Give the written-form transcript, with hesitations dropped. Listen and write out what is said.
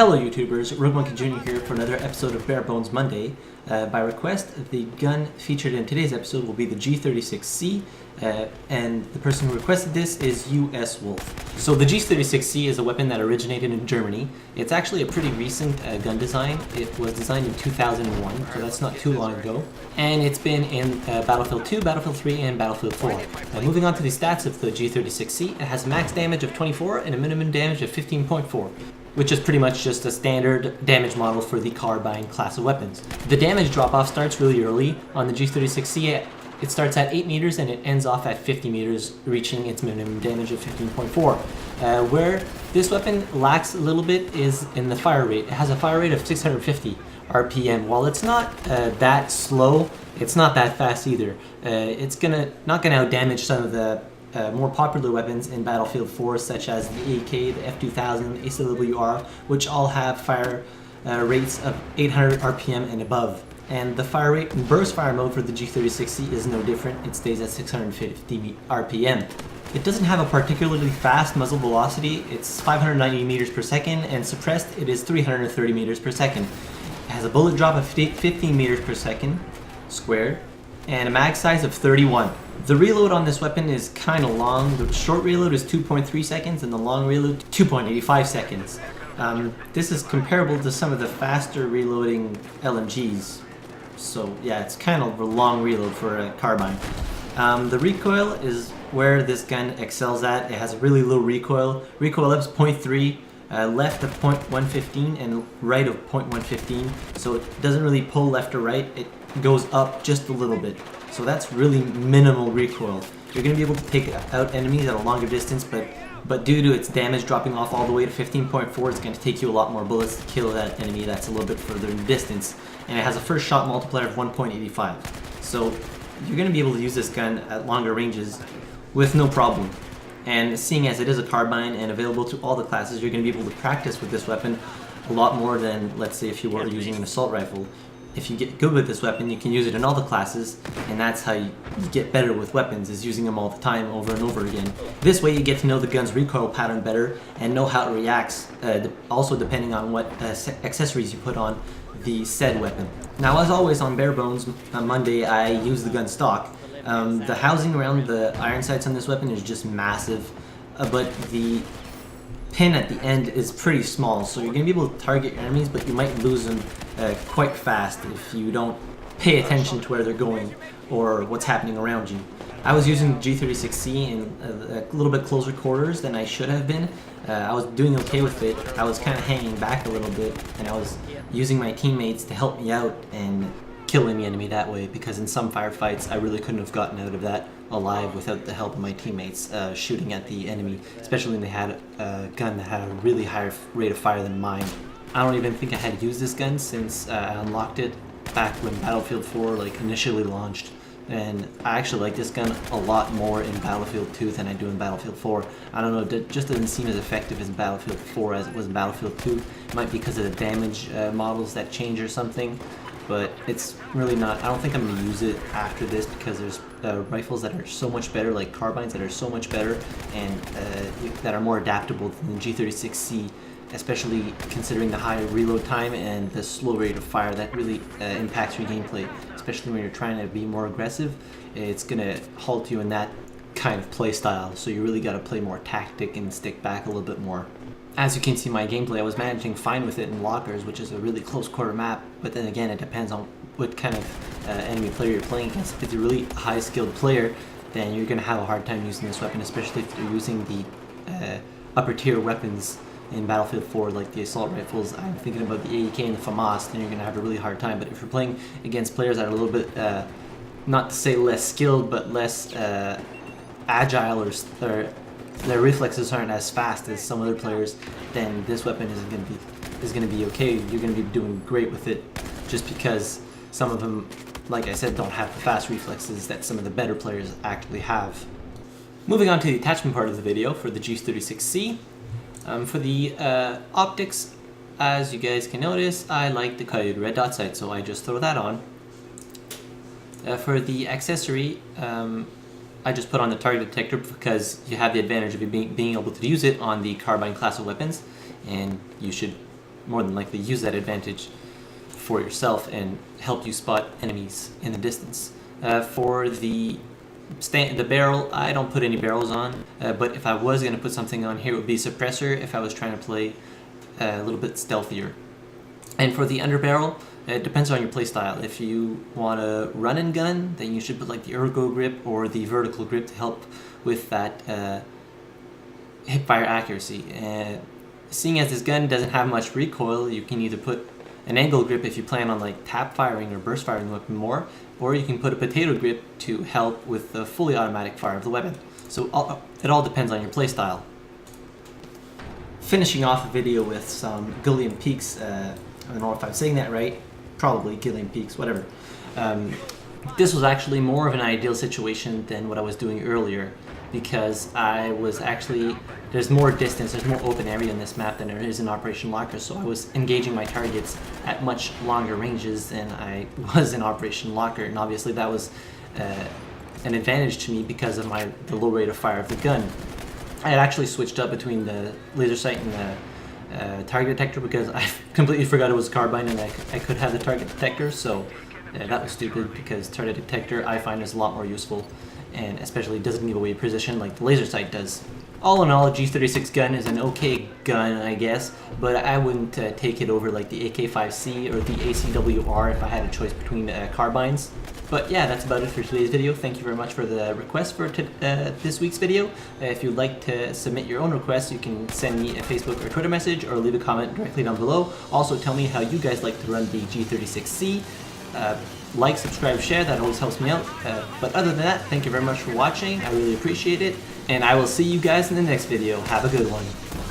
Hello YouTubers, Rogue Monkey Jr. here for another episode of Bare Bones Monday. By request, the gun featured in today's episode will be the G36C, and the person who requested this is US Wolf. So the G36C is a weapon that originated in Germany. It's actually a pretty recent gun design. It was designed in 2001, so that's not too long ago. And it's been in Battlefield 2, Battlefield 3, and Battlefield 4. Moving on to the stats of the G36C, it has a max damage of 24 and a minimum damage of 15.4. Which is pretty much just a standard damage model for the carbine class of weapons. The damage drop-off starts really early. On the G36C, it starts at 8 meters and it ends off at 50 meters, reaching its minimum damage of 15.4. Where this weapon lacks a little bit is in the fire rate. It has a fire rate of 650 RPM. While it's not that slow, it's not that fast either. It's not gonna outdamage some of the more popular weapons in Battlefield 4, such as the AK, the F2000, ACWR, which all have fire rates of 800 RPM and above. And the fire rate in burst fire mode for the G36C is no different. It stays at 650 RPM. It doesn't have a particularly fast muzzle velocity. It's 590 meters per second, and suppressed it is 330 meters per second. It has a bullet drop of 15 meters per second squared, and a mag size of 31. The reload on this weapon is kind of long. The short reload is 2.3 seconds and the long reload 2.85 seconds. This is comparable to some of the faster reloading LMGs. So yeah, it's kind of a long reload for a carbine. The recoil is where this gun excels at. It has a really low recoil. Recoil up is 0.3, left of 0.115 and right of 0.115. So it doesn't really pull left or right. It goes up just a little bit. So that's really minimal recoil. You're going to be able to take out enemies at a longer distance, but due to its damage dropping off all the way to 15.4, it's going to take you a lot more bullets to kill that enemy that's a little bit further in distance. And it has a first shot multiplier of 1.85. So you're going to be able to use this gun at longer ranges with no problem. And seeing as it is a carbine and available to all the classes, you're going to be able to practice with this weapon a lot more than, let's say, if you were using an assault rifle. If you get good with this weapon, you can use it in all the classes, and that's how you get better with weapons, is using them all the time over and over again. This way you get to know the gun's recoil pattern better and know how it reacts, also depending on what accessories you put on the said weapon. Now, as always on Bare Bones on Monday, I use the gun stock. The housing around the iron sights on this weapon is just massive, but the pin at the end is pretty small, so you're going to be able to target your enemies, but you might lose them quite fast if you don't pay attention to where they're going or what's happening around you. I was using the G36C in a little bit closer quarters than I should have been. I was doing okay with it. I was kind of hanging back a little bit, and I was using my teammates to help me out and killing the enemy that way, because in some firefights I really couldn't have gotten out of that alive without the help of my teammates shooting at the enemy, especially when they had a gun that had a really higher rate of fire than mine. I don't even think I had used this gun since I unlocked it back when Battlefield 4 initially launched, and I actually like this gun a lot more in Battlefield 2 than I do in Battlefield 4. I don't know, it just doesn't seem as effective in Battlefield 4 as it was in Battlefield 2. It might be because of the damage models that change or something, but it's really not. I don't think I'm going to use it after this, because there's rifles that are so much better, like carbines that are so much better and that are more adaptable than the G36C, especially considering the high reload time and the slow rate of fire. That really impacts your gameplay, especially when you're trying to be more aggressive. It's going to halt you in that kind of play style, so you really got to play more tactic and stick back a little bit more. As you can see my gameplay, I was managing fine with it in lockers, which is a really close quarter map, but then again it depends on what kind of enemy player you're playing against. If it's a really high skilled player, then you're going to have a hard time using this weapon, especially if you're using the upper tier weapons in Battlefield 4, like the assault rifles. I'm thinking about the AEK and the FAMAS, then you're going to have a really hard time. But if you're playing against players that are a little bit, not to say less skilled, but less agile, or their reflexes aren't as fast as some other players, then this weapon is going to be okay. You're going to be doing great with it, just because some of them, like I said, don't have the fast reflexes that some of the better players actually have. Moving on to the attachment part of the video for the G36C. For the optics, as you guys can notice, I like the Coyote red dot sight, so I just throw that on. For the accessory, I just put on the target detector because you have the advantage of being able to use it on the carbine class of weapons, and you should more than likely use that advantage for yourself and help you spot enemies in the distance. For the barrel, I don't put any barrels on, but if I was going to put something on here, it would be suppressor if I was trying to play a little bit stealthier. And for the underbarrel, it depends on your playstyle. If you want to run and gun, then you should put like the ergo grip or the vertical grip to help with that hipfire accuracy. Seeing as this gun doesn't have much recoil, you can either put an angle grip if you plan on like tap firing or burst firing the weapon more, or you can put a potato grip to help with the fully automatic fire of the weapon. So it all depends on your playstyle. Finishing off a video with some Gilliam Peaks. I don't know if I'm saying that right. Probably Gilliam Peaks, whatever. This was actually more of an ideal situation than what I was doing earlier, because I was actually, there's more distance, there's more open area in this map than there is in Operation Locker, so I was engaging my targets at much longer ranges than I was in Operation Locker, and obviously that was an advantage to me because of the low rate of fire of the gun. I had actually switched up between the laser sight and the target detector because I completely forgot it was carbine and I could have the target detector, so that was stupid because target detector I find is a lot more useful, and especially doesn't give away position like the laser sight does. All in all, a G36 gun is an okay gun, I guess, but I wouldn't take it over like the AK-5C or the ACWR if I had a choice between carbines. But yeah, that's about it for today's video. Thank you very much for the request for this week's video. If you'd like to submit your own requests, you can send me a Facebook or Twitter message or leave a comment directly down below. Also, tell me how you guys like to run the G36C. Like, subscribe, share, that always helps me out. But other than that, thank you very much for watching. I really appreciate it. And I will see you guys in the next video. Have a good one.